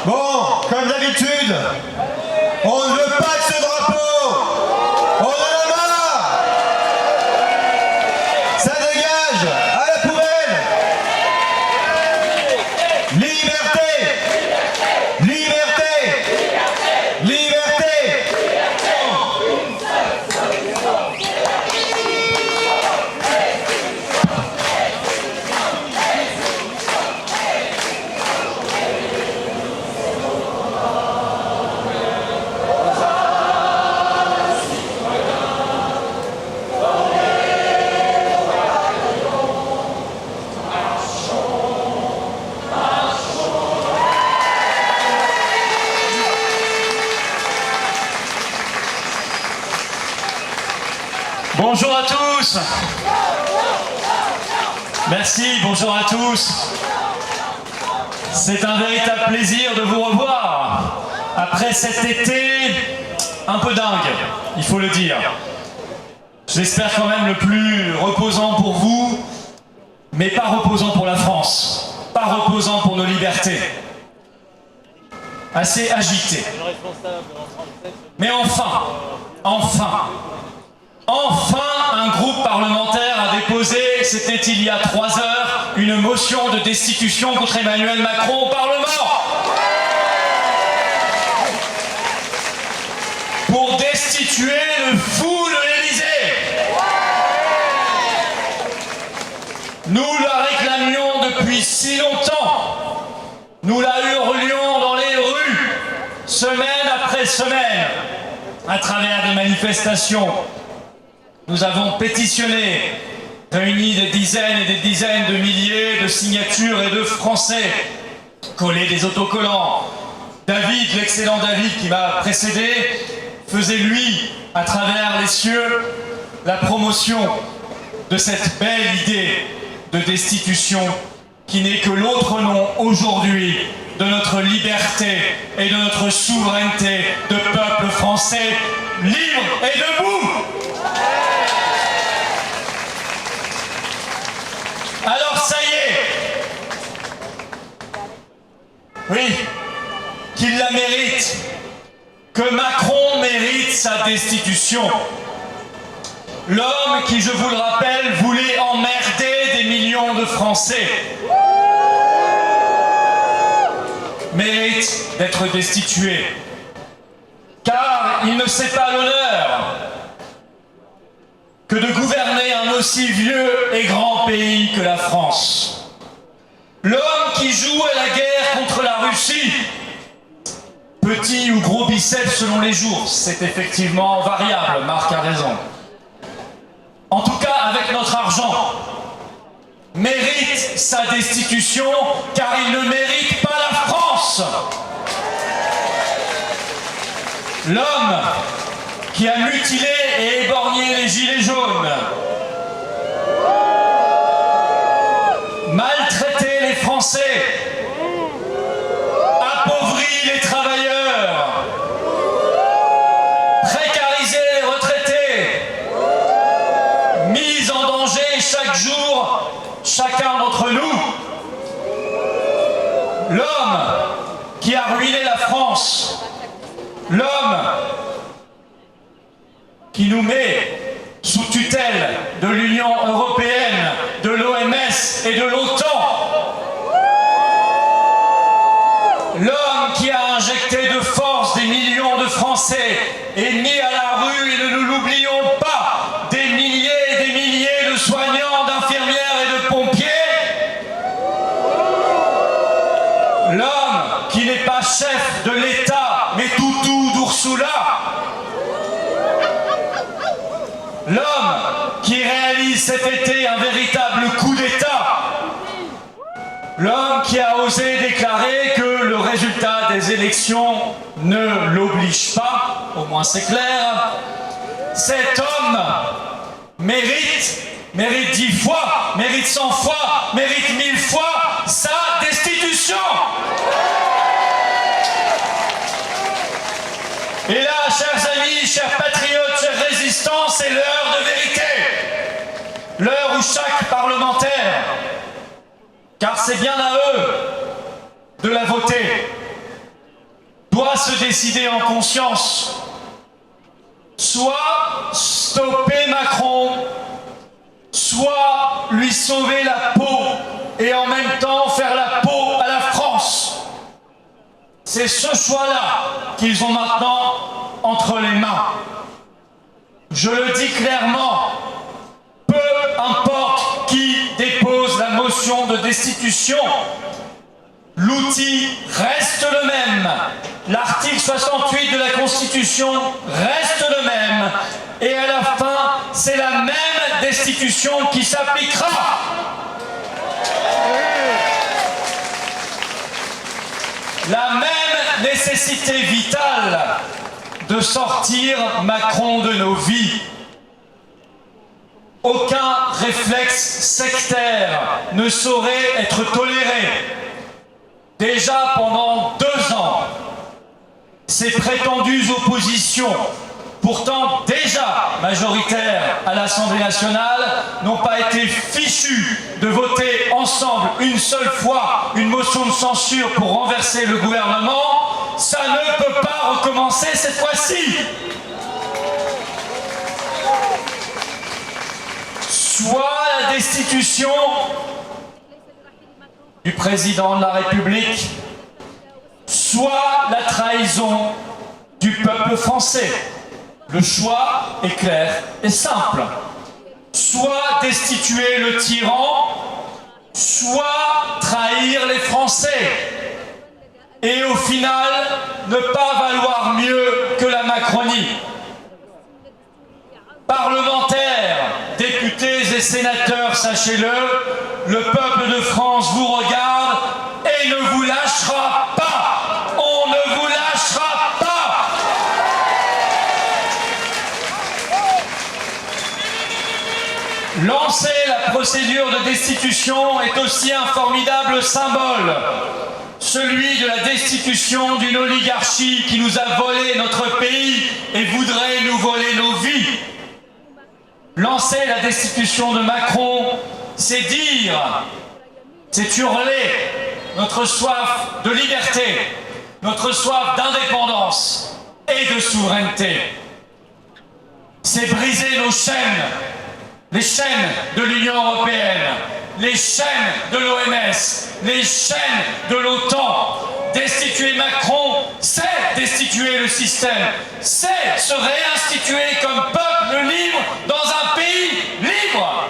Bon, comme d'habitude, on ne veut pas de ce drapeau. On en a marre. Ça dégage, à la poubelle. Liberté. Liberté. Liberté. Bonjour à tous. Merci, bonjour à tous. C'est un véritable plaisir de vous revoir après cet été un peu dingue, il faut le dire. J'espère quand même le plus reposant pour vous, mais pas reposant pour la France, pas reposant pour nos libertés. Assez agité. Mais enfin, un groupe parlementaire a déposé, c'était il y a 3 heures, une motion de destitution contre Emmanuel Macron au Parlement. Pour destituer le fou de l'Élysée. Nous la réclamions depuis si longtemps. Nous la hurlions dans les rues, semaine après semaine, à travers des manifestations. Nous avons pétitionné, réuni des dizaines et des dizaines de milliers de signatures et de Français, collé des autocollants. David, l'excellent David qui m'a précédé, faisait lui, à travers les cieux, la promotion de cette belle idée de destitution qui n'est que l'autre nom aujourd'hui de notre liberté et de notre souveraineté de peuple français libre et debout. Alors ça y est, oui, qu'il la mérite, que Macron mérite sa destitution. L'homme qui, je vous le rappelle, voulait emmerder des millions de Français mérite d'être destitué, car il ne sait pas l'honneur que de gouverner un aussi vieux et grand pays que la France. L'homme qui joue à la guerre contre la Russie, petit ou gros biceps selon les jours, c'est effectivement variable, Marc a raison. En tout cas, avec notre argent, mérite sa destitution, car il ne mérite pas la France. L'homme qui a mutilé et éborgné les gilets jaunes, maltraité les Français, appauvri les travailleurs, précarisé les retraités, mis en danger chaque jour chacun d'entre nous. L'homme qui a ruiné la France, l'homme qui nous met sous tutelle de l'Union européenne, de l'OMS et de l'OTAN. L'homme qui a injecté de force des millions de Français et mis à la rue, et ne nous l'oublions pas, des milliers et des milliers de soignants, d'infirmières et de pompiers. L'homme qui n'est pas chef de l'État, mais toutou d'Ursula. L'homme qui réalise cet été un véritable coup d'État. L'homme qui a osé déclarer que le résultat des élections ne l'oblige pas, au moins c'est clair. Cet homme mérite 10 fois, mérite 100 fois, mérite 1000 fois sa destitution. Et là, chers amis, chers patriotes, chers résistants, c'est l'heure de vérité. L'heure où chaque parlementaire, car c'est bien à eux de la voter, doit se décider en conscience. Soit stopper Macron, soit lui sauver la peau et en même temps faire la peau à la France. C'est ce choix-là qu'ils ont maintenant entre les mains. Je le dis clairement, peu importe qui dépose la motion de destitution, l'outil reste le même. L'article 68 de la Constitution reste le même. Et à la fin, c'est la même destitution qui s'appliquera. La même nécessité vitale de sortir Macron de nos vies. Aucun réflexe sectaire ne saurait être toléré. Déjà pendant 2 ans, ces prétendues oppositions, pourtant déjà majoritaires à l'Assemblée nationale, n'ont pas été fichues de voter ensemble une seule fois une motion de censure pour renverser le gouvernement. Ça ne peut pas recommencer cette fois-ci. Soit la destitution du président de la République, soit la trahison du peuple français. Le choix est clair et simple. Soit destituer le tyran, soit trahir les Français. Et au final, ne pas valoir mieux que la Macronie. Parlementaires, députés et sénateurs, sachez-le, le peuple de France vous regarde et ne vous lâchera pas. On ne vous lâchera pas. Lancer la procédure de destitution est aussi un formidable symbole, celui de la destitution d'une oligarchie qui nous a volé notre pays et voudrait nous voler nos vies. Lancer la destitution de Macron, c'est dire, c'est hurler notre soif de liberté, notre soif d'indépendance et de souveraineté. C'est briser nos chaînes, les chaînes de l'Union européenne, les chaînes de l'OMS, les chaînes de l'OTAN. Destituer Macron, c'est destituer le système, c'est se réinstituer comme peuple libre dans un pays libre.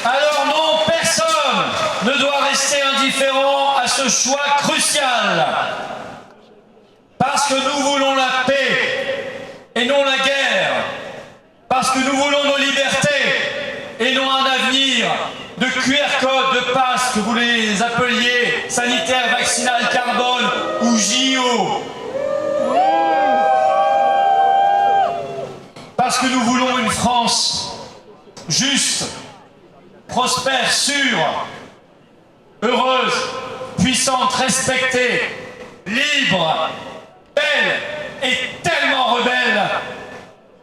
Alors non, personne ne doit rester indifférent à ce choix crucial. Parce que nous voulons la paix et non la guerre. Parce que nous voulons nos libertés et non un avenir de QR code, de passe, que vous les appeliez sanitaire, vaccinal, carbone ou JO. Parce que nous voulons une France juste, prospère, sûre, heureuse, puissante, respectée, libre, belle et tellement rebelle.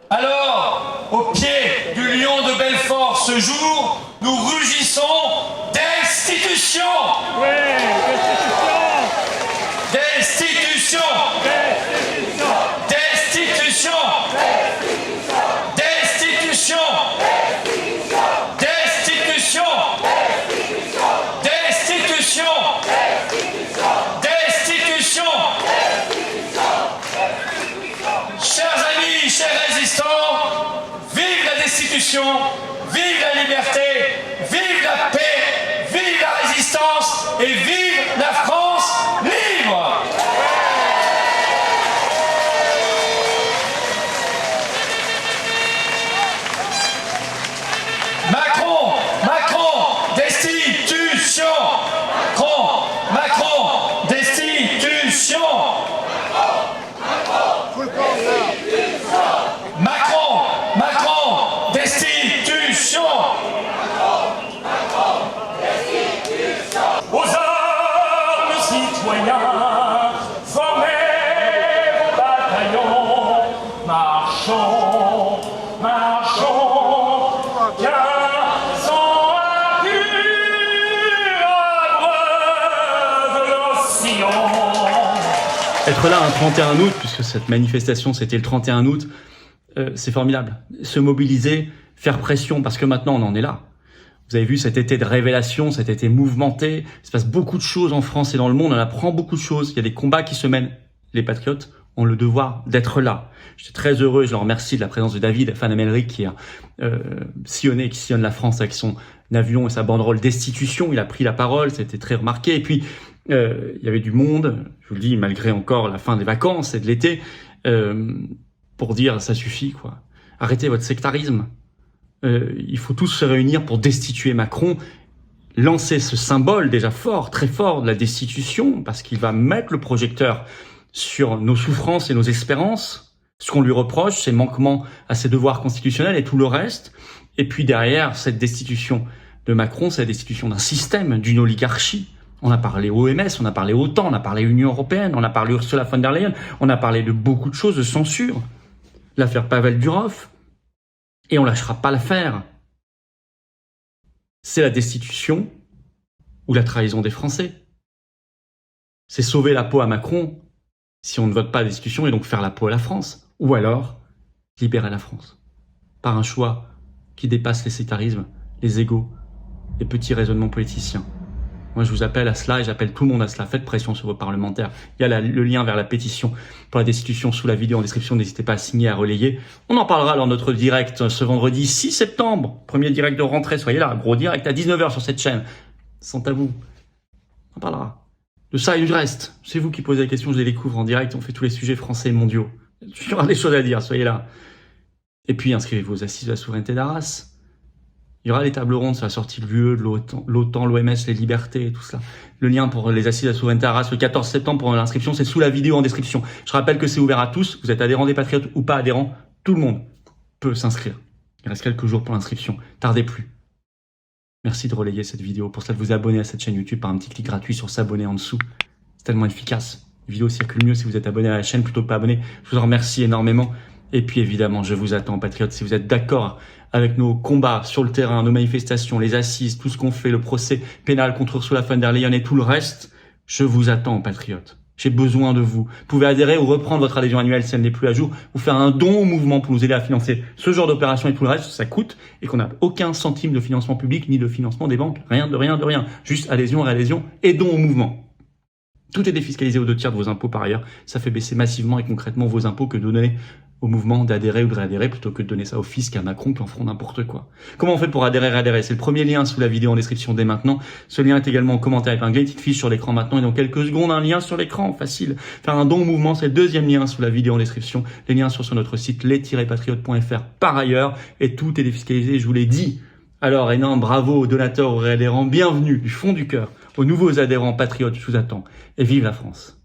Alors, au pied du lion de Belfort ce jour, nous rugissons destitution. Oui, Destitution. Destitution. Destitution. Destitution. Destitution. Destitution. Chers amis, chers résistants, vive la destitution, vive la liberté, vive la paix, vive la résistance et Être là un 31 août, puisque cette manifestation c'était le 31 août, c'est formidable. Se mobiliser, faire pression, parce que maintenant on en est là. Vous avez vu cet été de révélation, cet été mouvementé, il se passe beaucoup de choses en France et dans le monde, on apprend beaucoup de choses, il y a des combats qui se mènent. Les patriotes ont le devoir d'être là. J'étais très heureux, je leur remercie de la présence de David Van Amelric qui a sillonné, qui sillonne la France avec son avion et sa banderole destitution, il a pris la parole, c'était très remarqué. Et puis, il y avait du monde, je vous le dis, malgré encore la fin des vacances et de l'été, pour dire ça suffit, quoi. Arrêtez votre sectarisme. Il faut tous se réunir pour destituer Macron, lancer ce symbole déjà fort, très fort de la destitution, parce qu'il va mettre le projecteur sur nos souffrances et nos espérances. Ce qu'on lui reproche, ses manquements à ses devoirs constitutionnels et tout le reste. Et puis derrière cette destitution de Macron, c'est la destitution d'un système, d'une oligarchie. On a parlé OMS, on a parlé OTAN, on a parlé Union Européenne, on a parlé Ursula von der Leyen, on a parlé de beaucoup de choses, de censure. L'affaire Pavel Durov. Et on lâchera pas l'affaire. C'est la destitution ou la trahison des Français. C'est sauver la peau à Macron si on ne vote pas la destitution et donc faire la peau à la France. Ou alors, libérer la France. Par un choix qui dépasse les sectarismes, les égos, les petits raisonnements politiciens. Moi, je vous appelle à cela et j'appelle tout le monde à cela. Faites pression sur vos parlementaires. Il y a le lien vers la pétition pour la destitution sous la vidéo en description. N'hésitez pas à signer, à relayer. On en parlera lors de notre direct ce vendredi 6 septembre. Premier direct de rentrée. Soyez là. Gros direct à 19h sur cette chaîne. Sans tabou. On en parlera. De ça et du reste. C'est vous qui posez les questions. Je les découvre en direct. On fait tous les sujets français et mondiaux. Il y aura des choses à dire. Soyez là. Et puis, inscrivez-vous aux assises de la souveraineté d'Arras. Il y aura des tables rondes sur la sortie de l'UE, de l'OTAN, l'OMS, les libertés et tout ça. Le lien pour les assises de la souveraineté Arras le 14 septembre pour l'inscription, c'est sous la vidéo en description. Je rappelle que c'est ouvert à tous. Vous êtes adhérent des Patriotes ou pas adhérent, tout le monde peut s'inscrire. Il reste quelques jours pour l'inscription. Tardez plus. Merci de relayer cette vidéo. Pour cela, de vous abonner à cette chaîne YouTube par un petit clic gratuit sur s'abonner en dessous. C'est tellement efficace. Les vidéos circulent mieux si vous êtes abonné à la chaîne plutôt que pas abonné. Je vous en remercie énormément. Et puis évidemment, je vous attends, Patriotes, si vous êtes d'accord avec nos combats sur le terrain, nos manifestations, les assises, tout ce qu'on fait, le procès pénal contre Ursula von der Leyen et tout le reste, je vous attends, Patriotes. J'ai besoin de vous. Vous pouvez adhérer ou reprendre votre adhésion annuelle si elle n'est plus à jour, ou faire un don au mouvement pour nous aider à financer ce genre d'opération et tout le reste, ça coûte, et qu'on n'a aucun centime de financement public, ni de financement des banques, rien de rien de rien. Juste adhésion, réadhésion et don au mouvement. Tout est défiscalisé aux 2/3 de vos impôts par ailleurs. Ça fait baisser massivement et concrètement vos impôts que de donner au mouvement d'adhérer ou de réadhérer plutôt que de donner ça au fisc, à Macron qui en feront n'importe quoi. Comment on fait pour adhérer et réadhérer? C'est le premier lien sous la vidéo en description dès maintenant. Ce lien est également en commentaire épinglé, petite fiche sur l'écran maintenant et dans quelques secondes un lien sur l'écran, facile. Faire un don au mouvement, c'est le deuxième lien sous la vidéo en description. Les liens sont sur notre site les-patriotes.fr par ailleurs et tout est défiscalisé, je vous l'ai dit. Alors énorme bravo aux donateurs, aux réadhérents, bienvenue du fond du cœur aux nouveaux adhérents patriotes, je vous attends et vive la France.